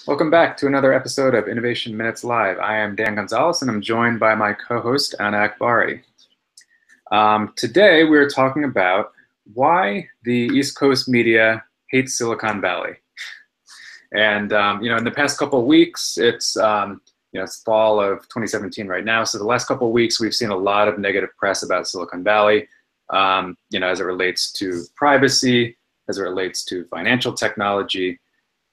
Welcome back to another episode of Innovation Minutes Live. I am Dan Gonzalez, and I'm joined by my co-host, Anna Akbari. Today, we're talking about why the East Coast media hates Silicon Valley. And, in the past couple of weeks, it's fall of 2017 right now. So the last couple of weeks, we've seen a lot of negative press about Silicon Valley, as it relates to privacy, as it relates to financial technology,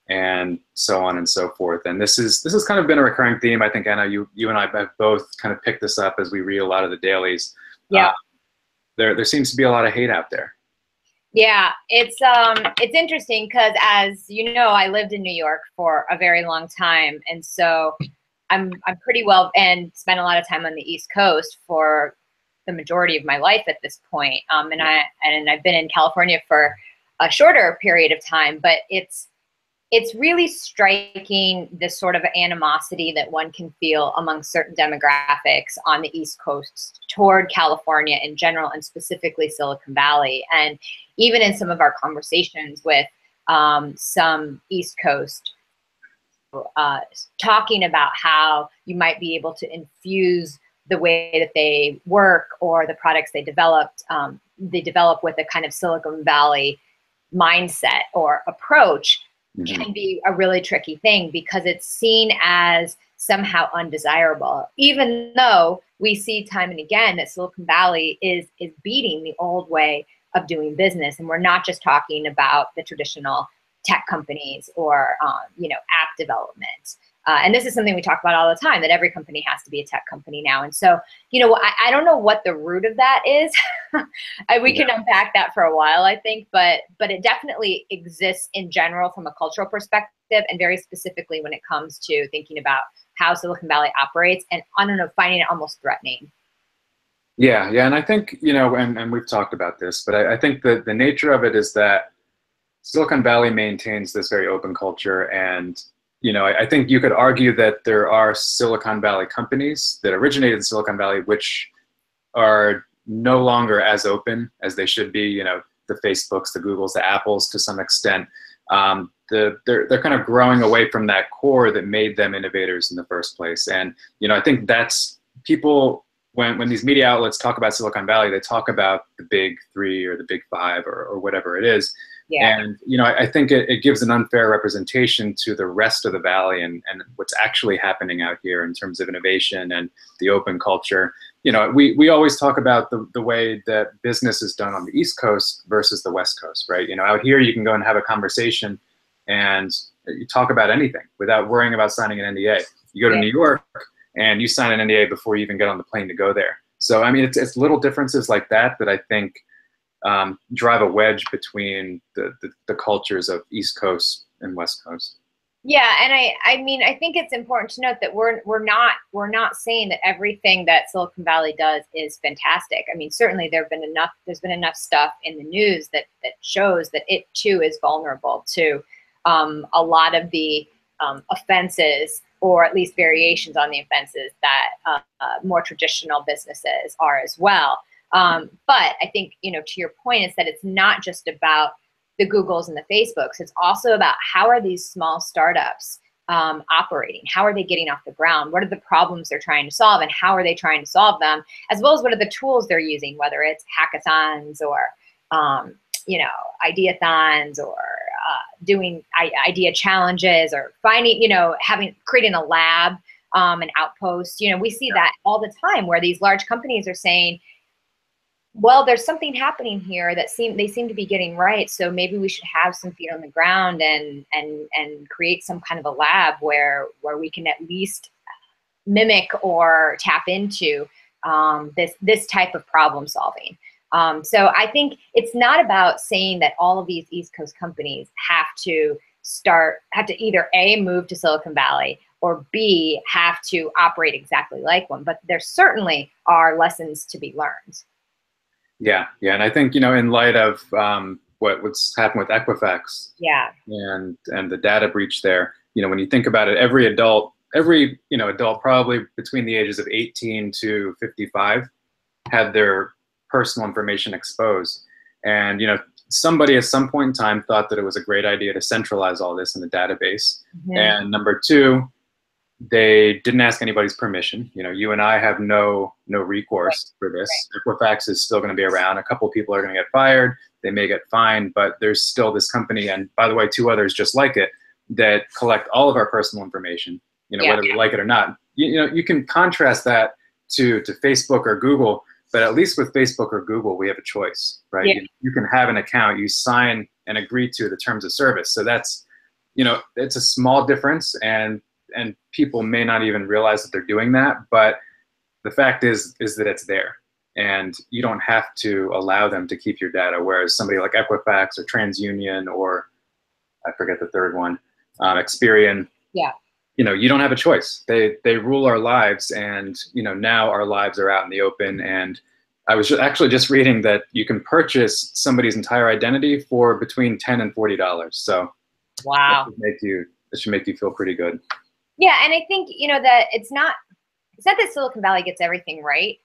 and so on and so forth. And this has kind of been a recurring theme. I think, Anna, you and I have both kind of picked this up as we read a lot of the dailies. Yeah. There seems to be a lot of hate out there. Yeah, it's interesting because, as you know, I lived in New York for a very long time, and so I'm pretty well and spent a lot of time on the East Coast for the majority of my life at this point. And I've been in California for a shorter period of time, but it's really striking this sort of animosity that one can feel among certain demographics on the East Coast toward California in general, and specifically Silicon Valley. And even in some of our conversations with some East Coast, talking about how you might be able to infuse the way that they work or the products they develop with a kind of Silicon Valley mindset or approach, can be a really tricky thing because it's seen as somehow undesirable, even though we see time and again that Silicon Valley is beating the old way of doing business. And we're not just talking about the traditional tech companies or app development. And this is something we talk about all the time, that every company has to be a tech company now. And so, I don't know what the root of that is. We can unpack that for a while, I think, but it definitely exists in general from a cultural perspective, and very specifically when it comes to thinking about how Silicon Valley operates, and I don't know, finding it almost threatening. Yeah, and I think, and we've talked about this, but I think that the nature of it is that Silicon Valley maintains this very open culture, and I think you could argue that there are Silicon Valley companies that originated in Silicon Valley which are no longer as open as they should be. The Facebooks, the Googles, the Apples, to some extent, they're kind of growing away from that core that made them innovators in the first place. And I think that's people, when these media outlets talk about Silicon Valley, they talk about the big three or the big five or whatever it is. Yeah. And I think it gives an unfair representation to the rest of the Valley and what's actually happening out here in terms of innovation and the open culture. We always talk about the way that business is done on the East Coast versus the West Coast, right? Out here you can go and have a conversation and you talk about anything without worrying about signing an NDA. You go to New York and you sign an NDA before you even get on the plane to go there. So it's little differences like that I think drive a wedge between the cultures of East Coast and West Coast. Yeah, and I think it's important to note that we're not saying that everything that Silicon Valley does is fantastic. Certainly there's been enough stuff in the news that shows that it too is vulnerable to a lot of the offenses, or at least variations on the offenses that more traditional businesses are as well. But I think, to your point, is that it's not just about the Googles and the Facebooks. It's also about how are these small startups operating? How are they getting off the ground? What are the problems they're trying to solve, and how are they trying to solve them? As well as what are the tools they're using, whether it's hackathons or, ideathons, or doing idea challenges, or finding, creating a lab, an outpost. We see that all the time, where these large companies are saying, well, there's something happening here that they seem to be getting right. So maybe we should have some feet on the ground and create some kind of a lab where we can at least mimic or tap into this type of problem solving. So I think it's not about saying that all of these East Coast companies have to either A, move to Silicon Valley, or B, have to operate exactly like one. But there certainly are lessons to be learned. Yeah, and I think, in light of what's happened with Equifax, and the data breach there, when you think about it, every adult probably between the ages of 18 to 55 had their personal information exposed. And somebody at some point in time thought that it was a great idea to centralize all this in a database. Mm-hmm. And number two, they didn't ask anybody's permission. You know, you and I have no recourse for this. Equifax is still going to be around. A couple of people are going to get fired. They may get fined, but there's still this company, and by the way, two others just like it, that collect all of our personal information, you know, whether we like it or not. You know, you can contrast that to Facebook or Google, but at least with Facebook or Google, we have a choice, right? Yeah. You can have an account, you sign and agree to the terms of service. So that's, you know, it's a small difference, and people may not even realize that they're doing that, but the fact is that it's there, and you don't have to allow them to keep your data. Whereas somebody like Equifax or TransUnion, or I forget the third one, Experian, you know, you don't have a choice. They rule our lives, and you know, now our lives are out in the open. And I was actually just reading that you can purchase somebody's entire identity for between $10 and $40. So wow, that should make you feel pretty good. Yeah, and I think, you know, that it's not that Silicon Valley gets everything right.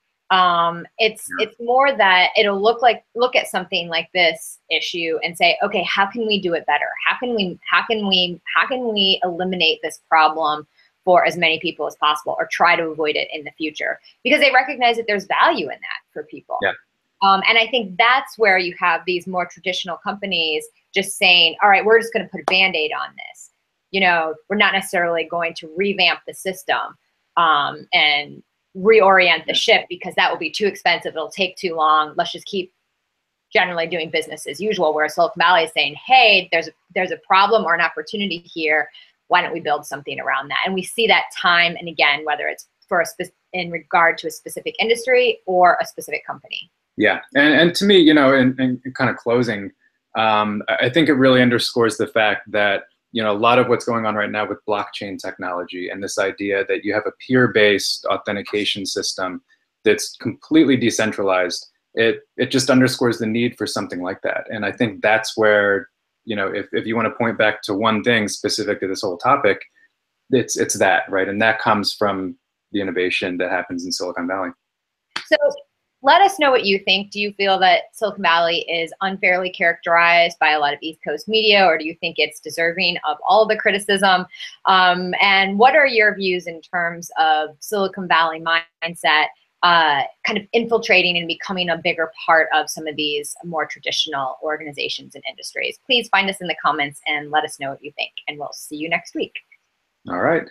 It's more that it'll look at something like this issue and say, okay, how can we do it better? How can we eliminate this problem for as many people as possible, or try to avoid it in the future? Because they recognize that there's value in that for people. Yeah. And I think that's where you have these more traditional companies just saying, all right, we're just going to put a Band-Aid on this. You know, we're not necessarily going to revamp the system and reorient the ship, because that will be too expensive. It'll take too long. Let's just keep generally doing business as usual. Where Silicon Valley is saying, hey, there's a problem or an opportunity here. Why don't we build something around that? And we see that time and again, whether it's for in regard to a specific industry or a specific company. Yeah, and to me, you know, in kind of closing, I think it really underscores the fact that, you know, a lot of what's going on right now with blockchain technology and this idea that you have a peer-based authentication system that's completely decentralized, it just underscores the need for something like that. And I think that's where, you know, if you want to point back to one thing specific to this whole topic, it's that, right? And that comes from the innovation that happens in Silicon Valley. So let us know what you think. Do you feel that Silicon Valley is unfairly characterized by a lot of East Coast media, or do you think it's deserving of all the criticism? And what are your views in terms of Silicon Valley mindset kind of infiltrating and becoming a bigger part of some of these more traditional organizations and industries? Please find us in the comments and let us know what you think, and we'll see you next week. All right.